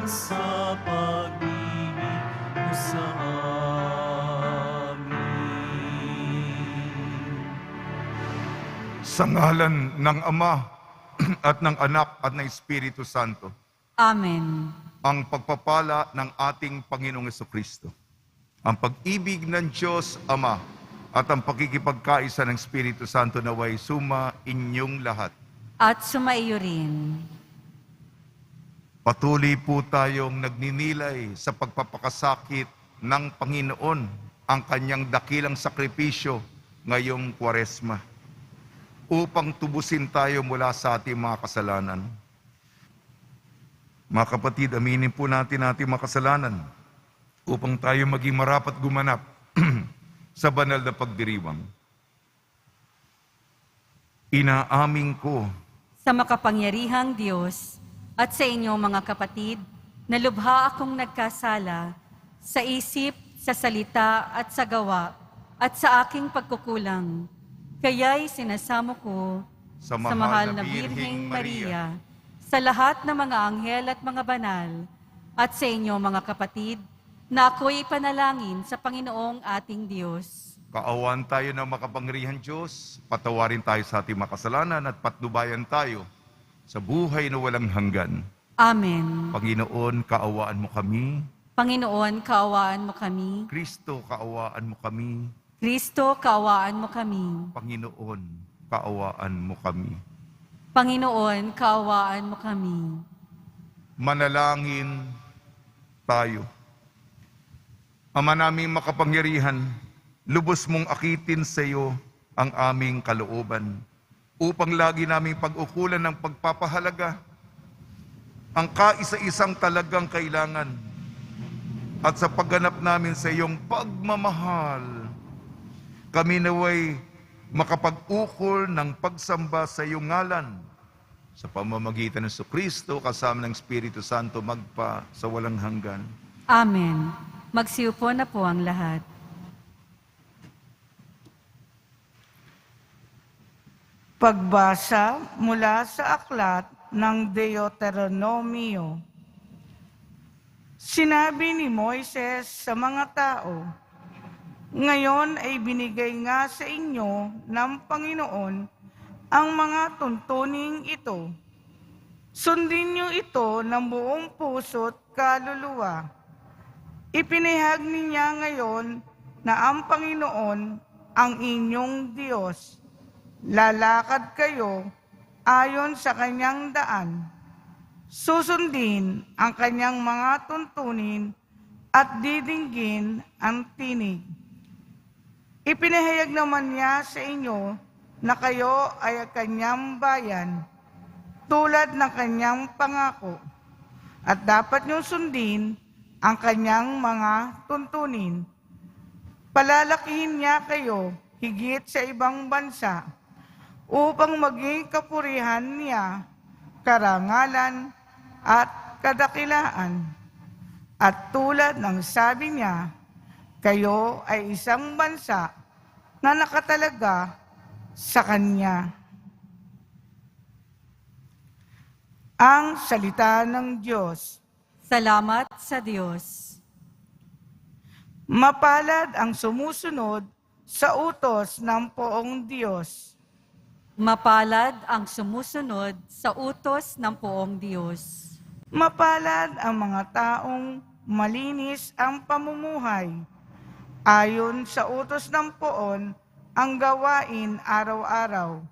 sa pag-ibig mo sa amin. Sa ngalan ng Ama at ng Anak at ng Espiritu Santo, Amen. ang pagpapala ng ating Panginoong Jesucristo, ang pag-ibig ng Diyos Ama at ang pakikipagkaisa ng Espiritu Santo naway suma inyong lahat. At sumaiyo rin. Patuloy po tayong nagninilay sa pagpapakasakit ng Panginoon, ang kanyang dakilang sakripisyo ngayong Kwaresma, upang tubusin tayo mula sa ating mga kasalanan. Mga kapatid, aminin po natin ating mga kasalanan upang tayo maging marapat gumanap sa banal na pagdiriwang. Inaamin ko Sa makapangyarihang Diyos at sa inyong mga kapatid, na lubha akong nagkasala sa isip, sa salita at sa gawa at sa aking pagkukulang. Kaya'y sinasamo ko sa sa mahal na Birheng Maria, sa lahat ng mga anghel at mga banal, at sa inyong mga kapatid, na ako'y panalangin sa Panginoong ating Diyos. Kaawaan tayo ng makapangyarihang Diyos, patawarin tayo sa ating makasalanan at patnubayan tayo sa buhay na walang hanggan. Amen. Panginoon, kaawaan mo kami. Panginoon, kaawaan mo kami. Kristo, kaawaan mo kami. Kristo, kaawaan mo kami. Panginoon, kaawaan mo kami. Panginoon, kaawaan mo kami. Manalangin tayo. Ama naming makapangyarihan, lubos mong akitin sa iyo ang aming kalooban upang lagi naming pag-ukulan ng pagpapahalaga ang kaisa-isang talagang kailangan at sa pagganap namin sa iyong pagmamahal, kami naway makapag-ukol ng pagsamba sa iyong ngalan sa pamamagitan ng Kristo kasama ng Espiritu Santo magpa sa walang hanggan. Amen. Magsiupo na po ang lahat. Pagbasa mula sa aklat ng Deuteronomio. Sinabi ni Moises sa mga tao, "Ngayon ay binigay nga sa inyo ng Panginoon ang mga tuntuning ito. Sundin niyo ito ng buong puso't kaluluwa. Ipinahayag niya ngayon na ang Panginoon ang inyong Diyos. Lalakad kayo ayon sa kanyang daan. Susundin ang kanyang mga tuntunin at didinggin ang tinig. Ipinahayag naman niya sa inyo na kayo ay kanyang bayan, tulad ng kanyang pangako, at dapat niyong sundin ang kanyang mga tuntunin. Palalakihin niya kayo higit sa ibang bansa, upang maging kapurihan niya, karangalan at kadakilaan. At tulad ng sabi niya, kayo ay isang bansa na nakatalaga sa kanya." Ang salita ng Diyos. Salamat sa Diyos. Mapalad ang sumusunod sa utos ng poong Diyos. Mapalad ang sumusunod sa utos ng poong Diyos. Mapalad ang mga taong malinis ang pamumuhay. Ayon sa utos ng poon ang gawain araw-araw.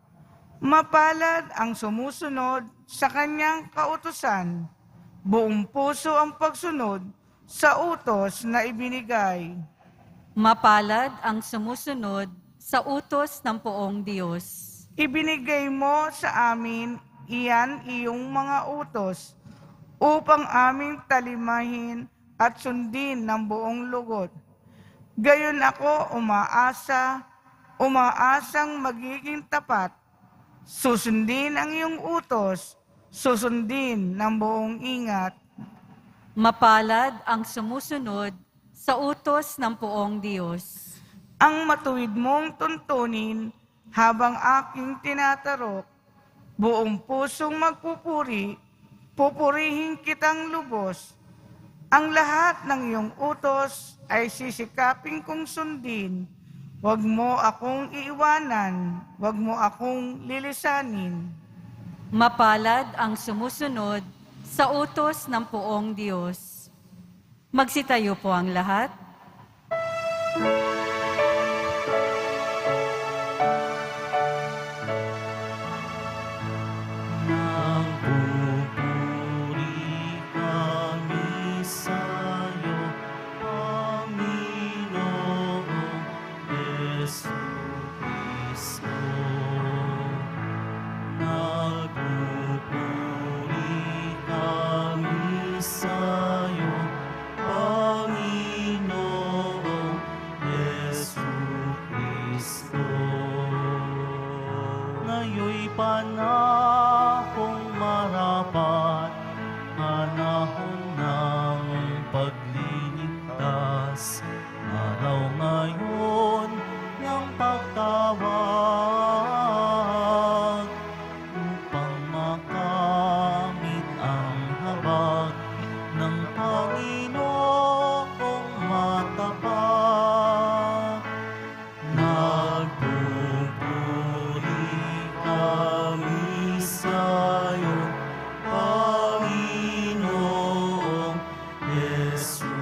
Mapalad ang sumusunod sa kanyang kautusan. Buong puso ang pagsunod sa utos na ibinigay. Mapalad ang sumusunod sa utos ng poong Diyos. Ibinigay mo sa amin iyan iyong mga utos upang aming talimahin at sundin ng buong lugod. Gayon ako umaasang magiging tapat. Susundin ang iyong utos, susundin ng buong ingat. Mapalad ang sumusunod sa utos ng poong Diyos. Ang matuwid mong tuntunin habang aking tinatarok, buong pusong magpupuri, pupurihin kitang lubos, Ang lahat ng iyong utos ay sisikaping kong sundin. Huwag mo akong iiwanan, huwag mo akong lilisanin. Mapalad ang sumusunod sa utos ng poong Diyos. Magsitayo po ang lahat. Nagpupuri kami sa'yo, Panginoong Jesucristo. Nagpupuri kami sa'yo, Panginoong Jesucristo. Ngayon'y panahong marapat, panahon ng pagliligtas, araw ngayon ng pagtawag, upang makamit ang habag ng Panginoong matapat. Nagpupuri kami sa'yo, Panginoong Jesucristo.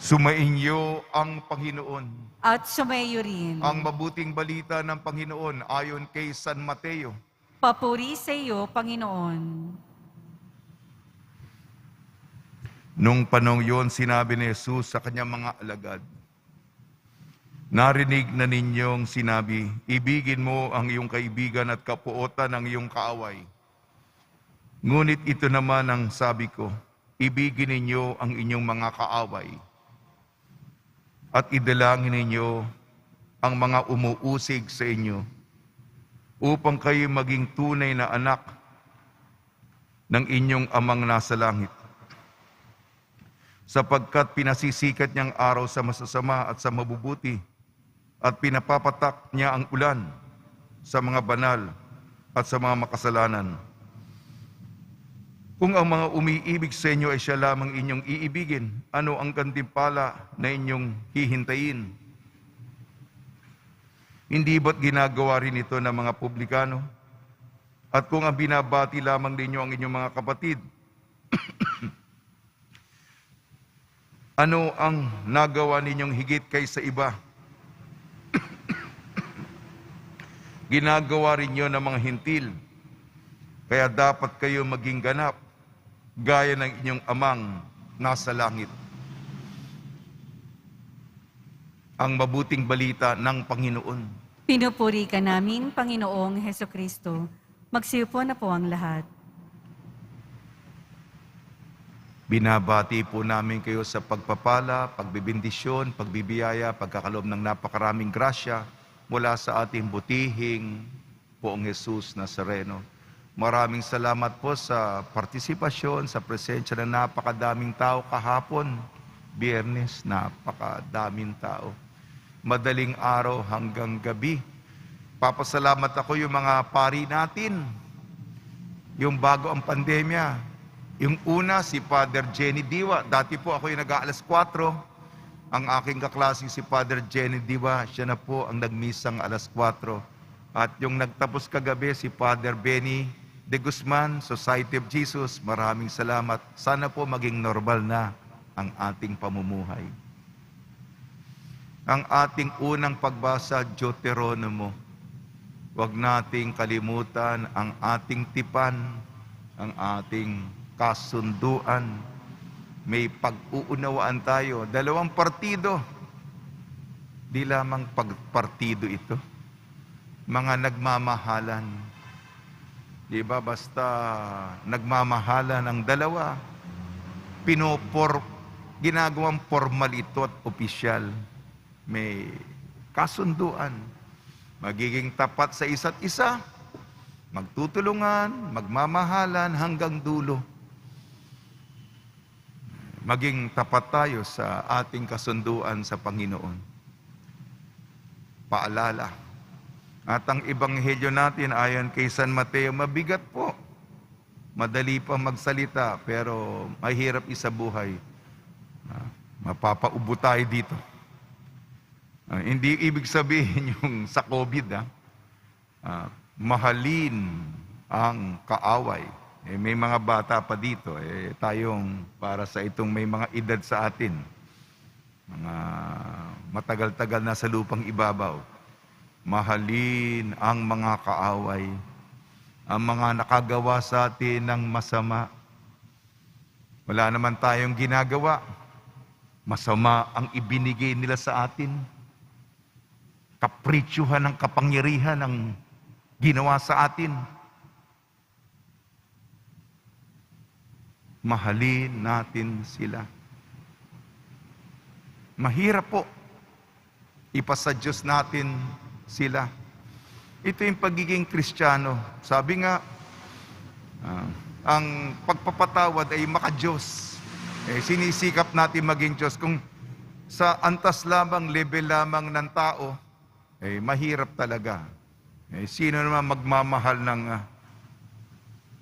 Sumainyo ang Panginoon. At sumayo rin. Ang mabuting balita ng Panginoon ayon kay San Mateo. Papuri sa iyo, Panginoon. Nung panong yon, sinabi ni Jesus sa kanyang mga alagad, narinig na ninyong sinabi, ibigin mo ang iyong kaibigan at kapuotan ng iyong kaaway. Ngunit ito naman ang sabi ko, ibigin ninyo ang inyong mga kaaway. At idalangin ninyo ang mga umuusig sa inyo, upang kayo maging tunay na anak ng inyong amang nasa langit. Sapagkat pinasisikat niyang araw sa masasama at sa mabubuti, at pinapapatak niya ang ulan sa mga banal at sa mga makasalanan. Kung ang mga umiibig sa inyo ay siya lamang inyong iibigin, ano ang gantimpala na inyong hihintayin? Hindi ba't ginagawa rin ito ng mga publikano? At kung ang binabati lamang ninyo ang inyong mga kapatid, ano ang nagawa ninyong higit kaysa iba? Ginagawa rin nyo ng mga hintil, kaya dapat kayo maging ganap, gaya ng inyong amang nasa langit. Ang mabuting balita ng Panginoon. Pinupuri ka namin, Panginoong Hesukristo. Magsiupo na po ang lahat. Binabati po namin kayo sa pagpapala, pagbibindisyon, pagbibiyaya, pagkakaloob ng napakaraming grasya mula sa ating butihing Poong Jesus Nazareno. Maraming salamat po sa partisipasyon, sa presensya ng napakadaming tao kahapon. Biyernes, napakadaming tao. Madaling araw hanggang gabi. Papasalamat ako yung mga pari natin. Yung bago ang pandemya. Yung una, si Father Jenny Diwa. Dati po ako yung nag-aalas 4. Ang aking kaklaseng si Father Jenny Diwa, siya na po ang nagmisang alas 4. At yung nagtapos kagabi, si Father Benny de Guzman, Society of Jesus. Maraming salamat. Sana po maging normal na ang ating pamumuhay. Ang ating unang pagbasa, Deuteronomo. Huwag nating kalimutan ang ating tipan, ang ating kasunduan. May pag-uunawaan tayo. 2 partido. Di lamang pagpartido ito. Mga nagmamahalan. Di ba? Basta nagmamahalan ng dalawa, ginagawang formal ito at opisyal. May kasunduan. Magiging tapat sa isa't isa. Magtutulungan, magmamahalan hanggang dulo. Maging tapat tayo sa ating kasunduan sa Panginoon. Paalala, At ang ebanghelyo natin ayon kay San Mateo, mabigat po. Madali pa magsalita, pero mahirap isabuhay. Mapapaubo tayo dito. Hindi ibig sabihin yung sa COVID, mahalin ang kaaway. May mga bata pa dito, tayong para sa itong may mga edad sa atin, mga matagal-tagal na sa lupang ibabaw. Mahalin ang mga kaaway, ang mga nakagawa sa atin ng masama. Wala naman tayong ginagawa. Masama ang ibinigay nila sa atin. Kaprityuhan ng kapangyarihan ang ginawa sa atin. Mahalin natin sila. Mahirap po ipasa Diyos natin sila. Ito yung pagiging Kristiyano. Sabi nga, ang pagpapatawad ay maka-Diyos. Sinisikap natin maging Diyos. Kung sa antas lamang, level lamang ng tao, mahirap talaga. Sino naman magmamahal ng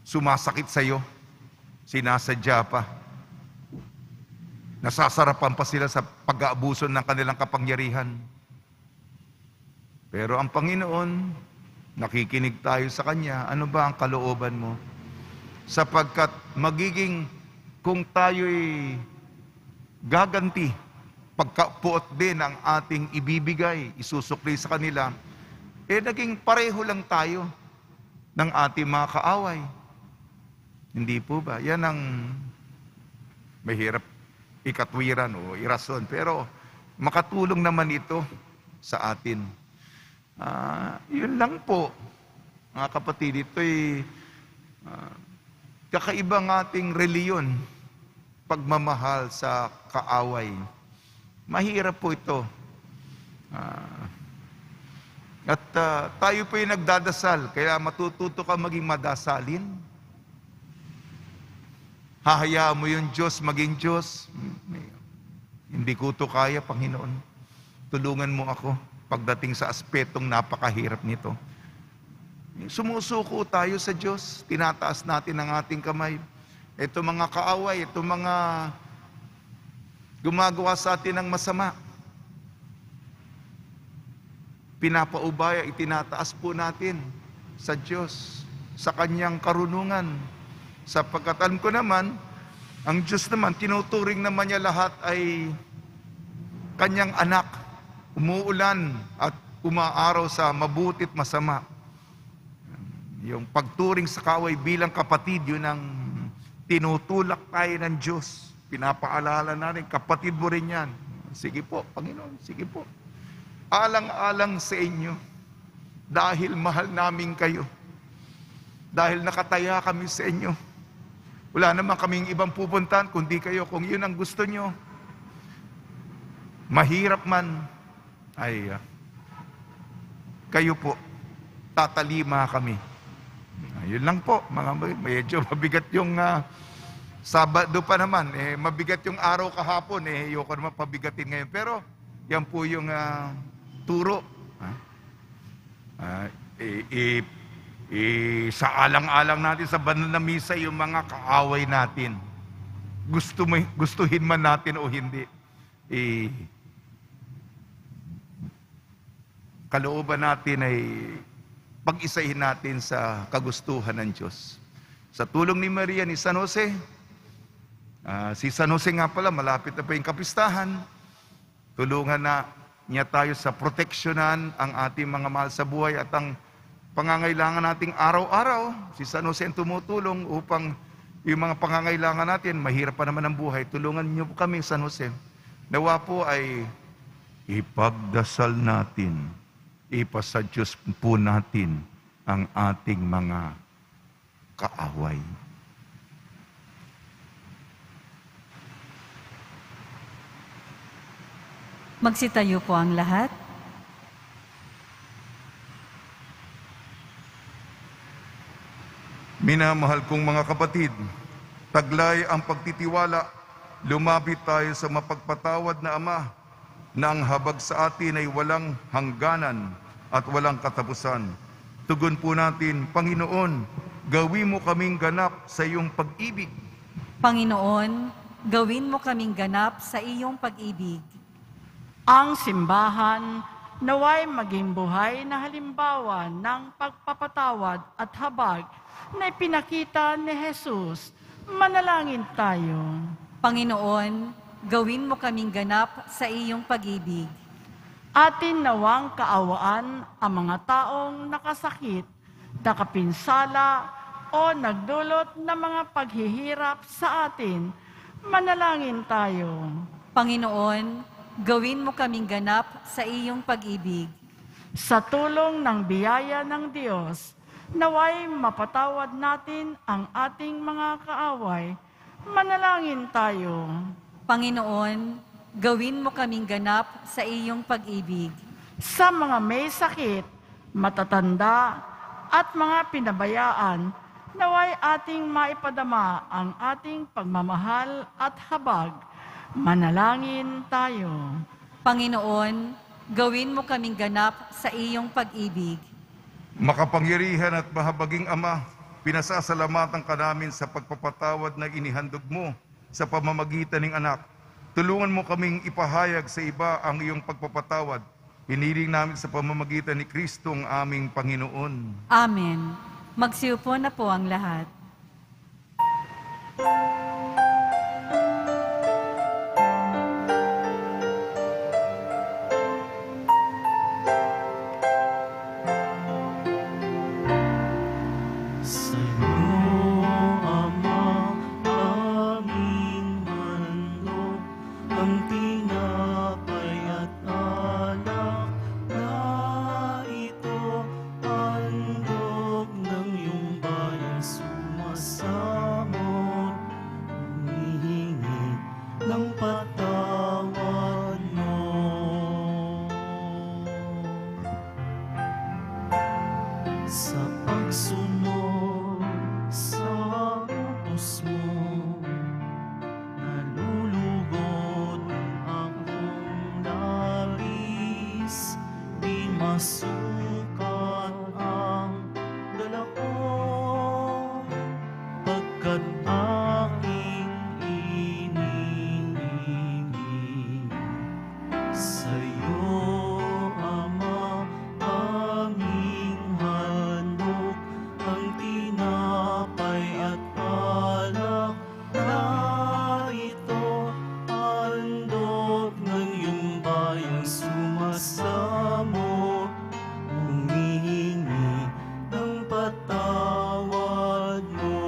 sumasakit sa'yo? Sinasadya pa. Nasasarapan pa sila sa pag-aabuso ng kanilang kapangyarihan. Pero ang Panginoon, nakikinig tayo sa Kanya, ano ba ang kalooban mo? Sapagkat magiging, kung tayo'y gaganti, pagkapuot din ang ating ibibigay, isusukli sa kanila, naging pareho lang tayo ng ating mga kaaway. Hindi po ba? Yan ang mahirap ikatwiran o irason. Pero makatulong naman ito sa atin. Yun lang po, mga kapatid. Ito'y kakaibang ating reliyon, pagmamahal sa kaaway. Mahirap po ito. At tayo po yung nagdadasal, kaya matututo ka maging madasalin. Hahayaan mo yung Diyos maging Diyos. Hindi ko ito kaya, Panginoon. Tulungan mo ako pagdating sa aspetong napakahirap nito. Sumusuko tayo sa Diyos. Tinataas natin ang ating kamay. Ito mga kaaway, ito mga gumagawa sa atin ng masama. Pinapaubaya, itinataas po natin sa Diyos, sa Kanyang karunungan. Sapagkat alam ko naman, ang Diyos naman, tinuturing naman niya lahat ay Kanyang anak. Umuulan at umaaraw sa mabuti at masama. Yung pagturing sa kaaway bilang kapatid, yun ang tinutulak tayo ng Diyos. Pinapaalala natin, kapatid mo rin yan. Sige po, Panginoon, sige po. Alang-alang sa inyo, dahil mahal namin kayo. Dahil nakataya kami sa inyo. Wala naman kaming ibang pupuntahan, kundi kayo. Kung yun ang gusto nyo, mahirap man, ay kayo po, tatalima kami. Yun lang po, medyo mabigat yung Sabado pa naman, mabigat yung araw kahapon, ayoko naman pabigatin ngayon. Pero, yan po yung turo. Sa alang-alang natin sa banal na misa, yung mga kaaway natin. Gustuhin man natin o hindi. Kalooban natin ay pag-isahin natin sa kagustuhan ng Diyos. Sa tulong ni Maria, ni San Jose, si San Jose nga pala, malapit na pa yung kapistahan. Tulungan na niya tayo sa proteksyonan ang ating mga mahal sa buhay at ang pangangailangan nating araw-araw. Si San Jose ang tumutulong upang yung mga pangangailangan natin, mahirap pa naman ang buhay. Tulungan niyo po kami, San Jose. Nawa po ay ipagdasal natin, ipasa Diyos po natin ang ating mga kaaway. Magsitayo po ang lahat. Minamahal kong mga kapatid, taglay ang pagtitiwala, lumapit tayo sa mapagpatawad na Ama, na ang habag sa atin ay walang hangganan at walang katapusan. Tugon po natin, Panginoon, gawin mo kaming ganap sa iyong pag-ibig. Panginoon, gawin mo kaming ganap sa iyong pag-ibig. Ang simbahan naway maging buhay na halimbawa ng pagpapatawad at habag na ipinakita ni Jesus. Manalangin tayo. Panginoon, gawin mo kaming ganap sa iyong pag-ibig. Atin nawang kaawaan ang mga taong nakasakit, nakapinsala, o nagdulot ng mga paghihirap sa atin. Manalangin tayo. Panginoon, gawin mo kaming ganap sa iyong pag-ibig. Sa tulong ng biyaya ng Diyos, naway mapatawad natin ang ating mga kaaway. Manalangin tayo. Panginoon, gawin mo kaming ganap sa iyong pag-ibig. Sa mga may sakit, matatanda, at mga pinabayaan, naway ating maipadama ang ating pagmamahal at habag. Manalangin tayo. Panginoon, gawin mo kaming ganap sa iyong pag-ibig. Makapangyarihan at mahabaging Ama, pinasasalamatan ka namin sa pagpapatawad na inihandog mo sa pamamagitan ng anak. Tulungan mo kaming ipahayag sa iba ang iyong pagpapatawad. Hiniling namin sa pamamagitan ni Kristo ang aming Panginoon. Amen. Magsiupo na po ang lahat. Sa'yo, Ama, aming handog, ang tinapay at alak na ito, handog ng iyong bayang sumasamot, humihingi ng patawad mo. Sa pagsunod sa utos mo, nalulugod ang akong labis, di masukat ang dala ko, pagkat aking iniibig. Sa'yo, Ama, aming handog, ang tinapay at alak na ito, handog ng iyong bayang sumasamot, humihingi ng patawad mo.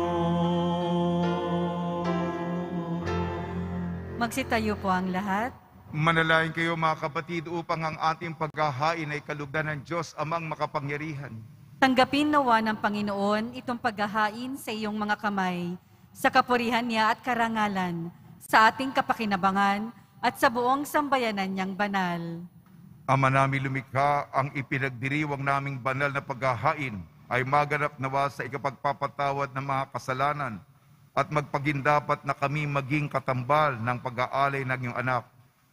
Magsitayo po ang lahat. Manalangin kayo mga kapatid upang ang ating paghahain ay kalugdan ng Diyos Amang makapangyarihan. Tanggapin nawa ng Panginoon itong paghahain sa iyong mga kamay, sa kapurihan niya at karangalan, sa ating kapakinabangan at sa buong sambayanan niyang banal. Ama namin lumikha, ang ipinagdiriwang naming banal na paghahain ay maganap nawa sa ikapagpapatawad ng mga kasalanan at magpagindapat na kami maging katambal ng pag-aalay ng iyong anak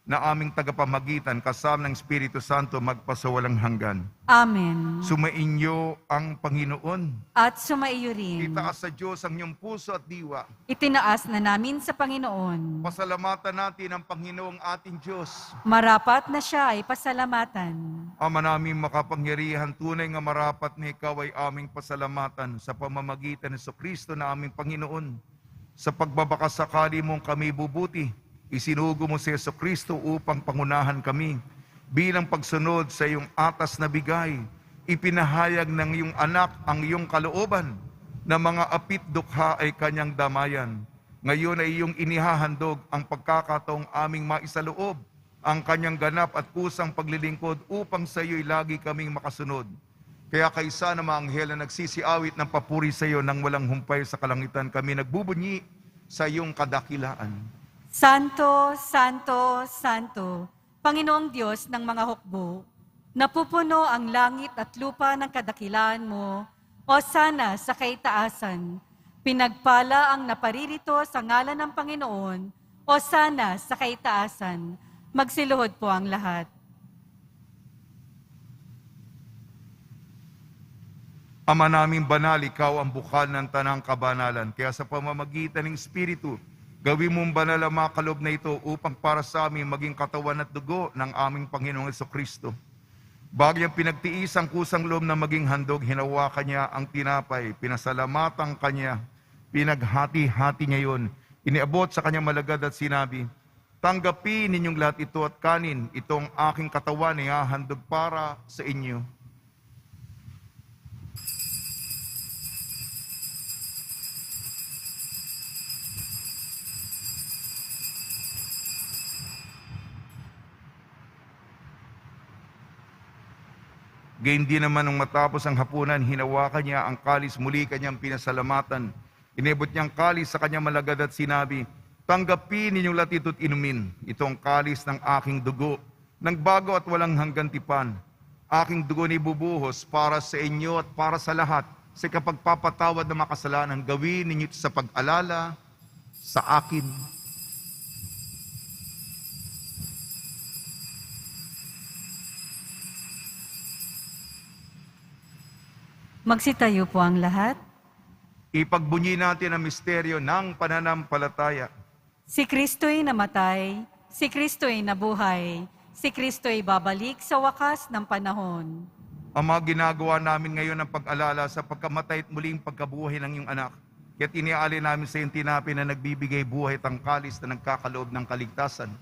na aming tagapamagitan kasama ng Espiritu Santo magpasawalang hanggan. Amen. Sumainyo ang Panginoon. At sumaiyo rin. Itaas sa Diyos ang iyong puso at diwa. Itinaas na namin sa Panginoon. Pasalamatan natin ang Panginoong ating Diyos. Marapat na siya ay pasalamatan. Ama namin makapangyarihan, tunay nga marapat na ikaw ay aming pasalamatan sa pamamagitan ng Kristo na aming Panginoon. Sa pagbabakasakali mong kami bubuti, isinugo mo si Kristo upang pangunahan kami. Bilang pagsunod sa iyong atas na bigay, ipinahayag ng iyong anak ang iyong kalooban na mga apit dukha ay kanyang damayan. Ngayon ay iyong inihahandog ang pagkakataong aming maisaloob ang kanyang ganap at kusang paglilingkod upang sa iyo'y lagi kaming makasunod. Kaya kaysa na mga anghel na nagsisiawit ng papuri sa iyo nang walang humpay sa kalangitan, kami nagbubunyi sa iyong kadakilaan. Santo, Santo, Santo, Panginoong Diyos ng mga hukbo, napupuno ang langit at lupa ng kadakilaan mo, o sana sa kaitaasan. Pinagpala ang naparirito sa ngalan ng Panginoon, o sana sa kaitaasan. Magsiluhod po ang lahat. Ama naming banal, ikaw ang bukal ng tanang kabanalan. Kaya sa pamamagitan ng Espiritu, gawin mong banal ang mga kaloob na ito upang para sa amin maging katawan at dugo ng aming Panginoong Jesucristo. Bago niyang pinagtiis ang kusang loob na maging handog, hinawakan niya ang tinapay, pinasalamatan kanya, pinaghati-hati niya yun, iniabot sa kanyang malagad at sinabi, tanggapin ninyong lahat ito at kanin, itong aking katawan ay hahandog para sa inyo. Gayun din naman nung matapos ang hapunan, hinawakan niya ang kalis, muli kanyang pinasalamatan. Inibot niyang kalis sa kanyang malagad at sinabi, tanggapin ninyong lahat ito't inumin. Ito ang kalis ng aking dugo, ng bago at walang hanggang tipan. Aking dugo ni bubuhos para sa inyo at para sa lahat. Sa kapagpapatawad ng makasalanan, gawin ninyo ito sa pag-alala sa akin. Magsitayo po ang lahat. Ipagbunyi natin ang misteryo ng pananampalataya. Si Kristo'y namatay, si Kristo'y nabuhay, si Kristo'y babalik sa wakas ng panahon. Ang mga ginagawa namin ngayon ng pag-alala sa pagkamatay at muling pagkabuhay ng iyong anak. Kaya't iniaalay namin sa iyong tinapay na nagbibigay buhay at tangkalis na nagkakaloob ng kaligtasan.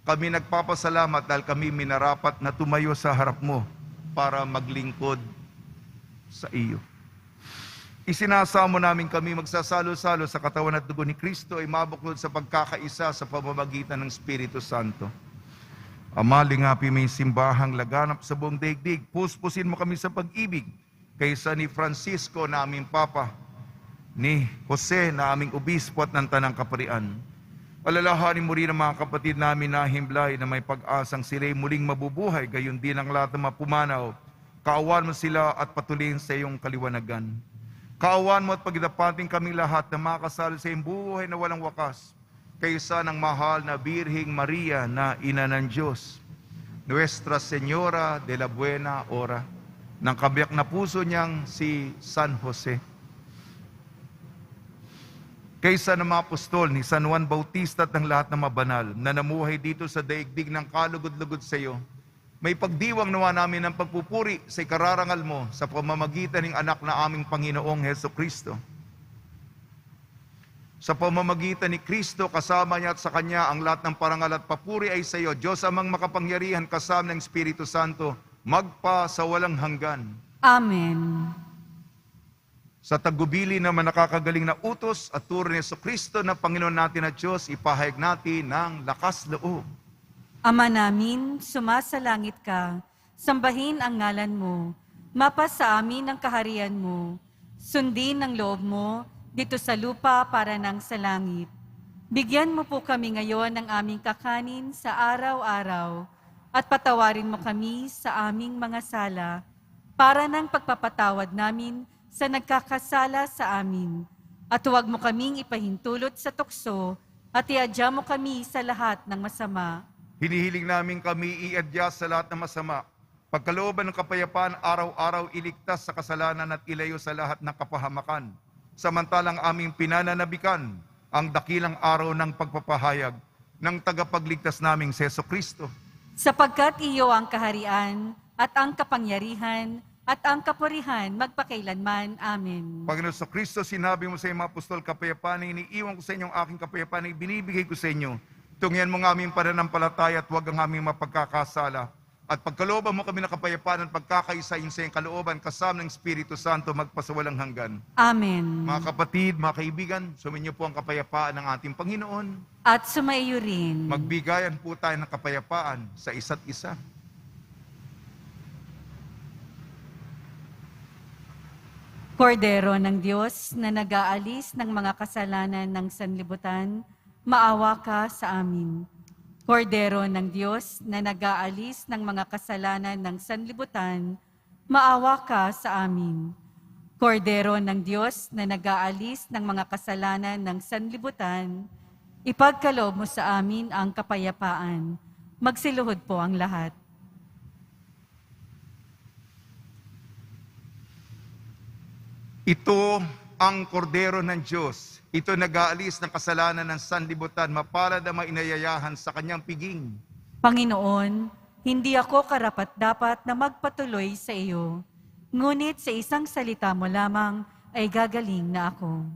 Kami nagpapasalamat dahil kami minarapat na tumayo sa harap mo para maglingkod sa iyo. Isinasamo namin kami magsasalo-salo sa katawan at dugo ni Kristo ay mabuklod sa pagkakaisa sa pamamagitan ng Espiritu Santo. Ama, lingapi may simbahang laganap sa buong daigdig. Puspusin mo kami sa pag-ibig kaysa ni Francisco na aming Papa, ni Jose na aming Obispo at ng Tanang Kaparian. Alalahanin mo rin ang mga kapatid namin na himlay na may pag-asang sila'y muling mabubuhay, gayon din ang lahat ng mapumanaw. Kaawan mo sila at patuloyin sa iyong kaliwanagan. Kaawan mo at pagdapating kaming lahat na makasalo sa iyong buhay na walang wakas, kaysa ng mahal na Birheng Maria na Ina ng Diyos, Nuestra Señora de la Buena Hora, ng kabiyak na puso niyang si San Jose, kaysa ng mga apostol ni San Juan Bautista at ng lahat ng mabanal na namuhay dito sa daigdig ng kalugod-lugod sa iyo, may pagdiwang nawa namin ng pagpupuri sa ikararangal mo sa pamamagitan ng anak na aming Panginoong Jesucristo. Sa pamamagitan ni Kristo, kasama niya at sa Kanya, ang lahat ng parangal at papuri ay sa iyo, Diyos amang makapangyarihan kasama ng Espiritu Santo, magpa sa walang hanggan. Amen. Sa tagubili naman nakakagaling na utos at turo ni Jesucristo na Panginoon natin at Diyos, ipahayag natin ng lakas loob. Ama namin, sumasalangit ka, sambahin ang ngalan mo, mapasa amin ang kaharian mo, sundin ang loob mo, dito sa lupa para nang sa langit. Bigyan mo po kami ngayon ng aming kakanin sa araw-araw, at patawarin mo kami sa aming mga sala, para ng pagpapatawad namin sa nagkakasala sa amin. At huwag mo kaming ipahintulot sa tukso, at iadya mo kami sa lahat ng masama. Hinihiling namin kami iadya sa lahat ng masama. Pagkalooban ng kapayapaan, araw-araw iligtas sa kasalanan at ilayo sa lahat ng kapahamakan. Samantalang aming pinananabikan ang dakilang araw ng pagpapahayag ng tagapagligtas naming si Jesucristo. Sapagkat iyo ang kaharian at ang kapangyarihan at ang kapurihan magpakailanman. Amen. Panginoon sa Kristo, sinabi mo sa iyong mga apostol, kapayapaan ay iniiwan ko sa inyo, ang aking kapayapaan ay binibigay ko sa inyo. Tungyan mo ng aming pananampalataya at huwag ang aming mapagkakasala. At pagkalooban mo kami ng kapayapaan at pagkakaisa sa iyong kalooban kasama ng Espiritu Santo magpasawalang hanggan. Amen. Mga kapatid, mga kaibigan, suminyo po ang kapayapaan ng ating Panginoon. At sumaiyo rin. Magbigayan po tayo ng kapayapaan sa isa't isa. Kordero ng Diyos na nag-aalis ng mga kasalanan ng sanlibutan, maawa ka sa amin. Kordero ng Diyos na nag-aalis ng mga kasalanan ng sanlibutan, maawa ka sa amin. Kordero ng Diyos na nag-aalis ng mga kasalanan ng sanlibutan, ipagkaloob mo sa amin ang kapayapaan. Magsiluhod po ang lahat. Ito ang kordero ng Diyos. Ito nag-aalis ng kasalanan ng sanlibutan. Mapalad ang mainayayahan sa kanyang piging. Panginoon, hindi ako karapat-dapat na magpatuloy sa iyo, ngunit sa isang salita mo lamang ay gagaling na ako.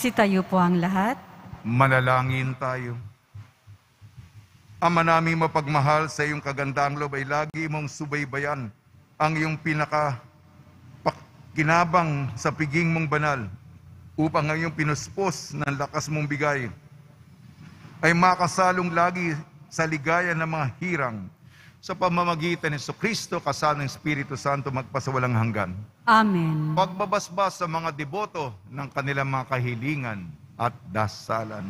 Sitayo po ang lahat. Manalangin tayo. Ama naming mapagmahal, sa iyong kagandaang loob ay lagi mong subaybayan ang iyong kinabang sa piging mong banal upang ang iyong pinuspos ng lakas mong bigay ay makasalong lagi sa ligaya ng mga hirang sa pamamagitan ni Jesucristo kasama ng Espiritu Santo magpasawalang hanggan. Amen. Pagbabasbas sa mga deboto ng kanilang mga kahilingan at dasalan.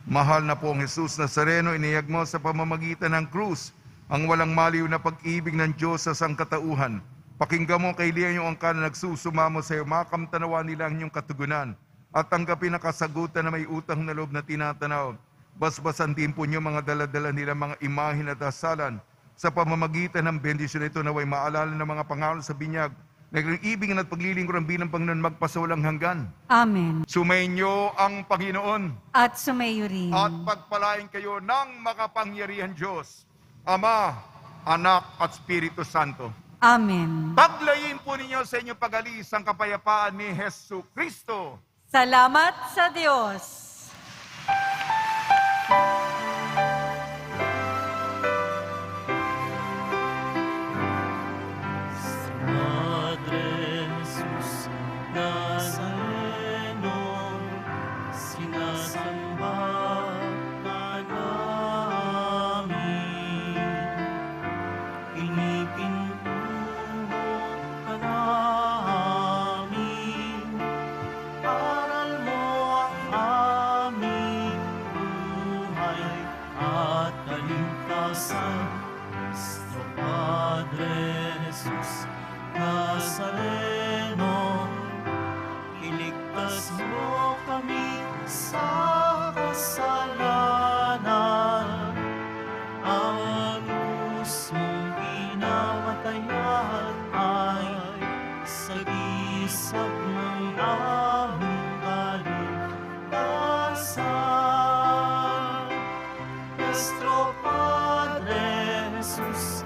Mahal na pong Jesus Nazareno, iniyag mo sa pamamagitan ng krus ang walang maliw na pag-ibig ng Diyos sa sangkatauhan. Pakinggan mo kay Lian yung angkan na nagsusumamo sa iyo, makamtanawa nila ang inyong katugunan at tanggapin ang kasagutan na may utang na loob na tinatanaw. Basbasan din po niyo mga daladala nila mga imahin at dasalan. Sa pamamagitan ng bendisyon ito naway maalala ng mga pangako sa binyag, nag-ibig at paglilingkuran bilang Panginoon magpasawalang hanggan. Amen. Sumainyo ang Panginoon At sumayo rin. at pagpalain kayo ng makapangyarihan Diyos, Ama, Anak at Espiritu Santo. Amen. Paglayin po ninyo sa inyong pag-alis ang kapayapaan ni Hesus Kristo. Salamat sa Diyos. Padre Jesus Nazareno, sinasamba ka namin. Inipintuho ka namin. Aral mo ang aming buhay at kaligtasan. Nuestro Padre Jesus Nazareno, iligtas mo kami sa kasalanan. Ang krus mong pinamatayan ay sagisag ng aming kaligtasan. Nuestro Padre Jesus